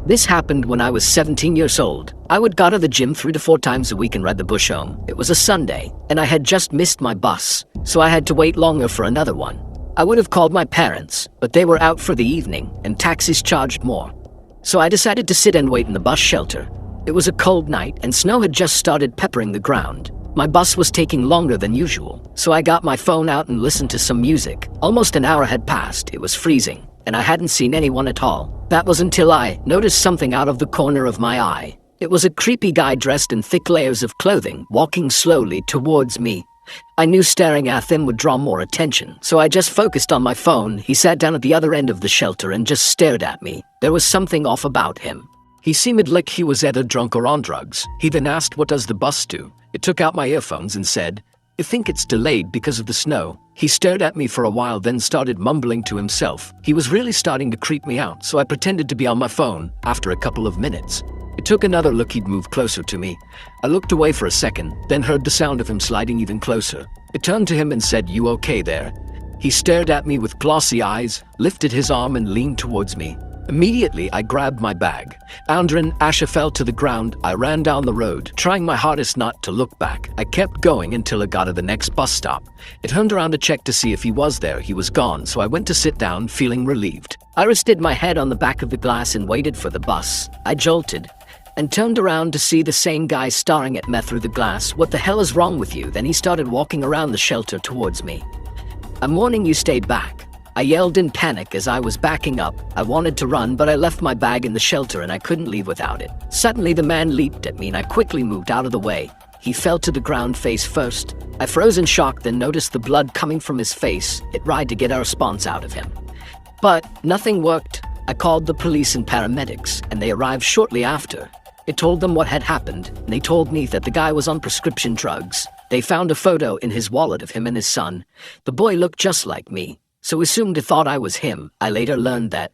This happened when I was 17 years old. I would go to the gym 3 to 4 times a week and ride the bush home. It was a Sunday, and I had just missed my bus, so I had to wait longer for another one. I would have called my parents, but they were out for the evening, and taxis charged more. So I decided to sit and wait in the bus shelter. It was a cold night, and snow had just started peppering the ground. My bus was taking longer than usual, so I got my phone out and listened to some music. Almost an hour had passed, it was freezing, and I hadn't seen anyone at all. That was until I noticed something out of the corner of my eye. It was a creepy guy dressed in thick layers of clothing, walking slowly towards me. I knew staring at him would draw more attention, so I just focused on my phone. He sat down at the other end of the shelter and just stared at me. There was something off about him. He seemed like he was either drunk or on drugs. He then asked, "What does the bus do?" It took out my earphones and said, "I think it's delayed because of the snow." He stared at me for a while, then started mumbling to himself. He was really starting to creep me out, so I pretended to be on my phone. After a couple of minutes, it took another look. He'd moved closer to me. I looked away for a second, then heard the sound of him sliding even closer. I turned to him and said, "You okay there?" He stared at me with glossy eyes, lifted his arm and leaned towards me. Immediately, I grabbed my bag. Andheron, Asha fell to the ground. I ran down the road, trying my hardest not to look back. I kept going until I got to the next bus stop. I turned around to check to see if he was there. He was gone, so I went to sit down, feeling relieved. I rested my head on the back of the glass and waited for the bus. I jolted and turned around to see the same guy staring at me through the glass. "What the hell is wrong with you?" Then he started walking around the shelter towards me. "I'm warning you, stay back." I yelled in panic as I was backing up. I wanted to run, but I left my bag in the shelter and I couldn't leave without it. Suddenly the man leaped at me and I quickly moved out of the way. He fell to the ground face first. I froze in shock, then noticed the blood coming from his face. It tried to get a response out of him, but nothing worked. I called the police and paramedics, and they arrived shortly after. I told them what had happened, and they told me that the guy was on prescription drugs. They found a photo in his wallet of him and his son. The boy looked just like me, so assumed they thought I was him. I later learned that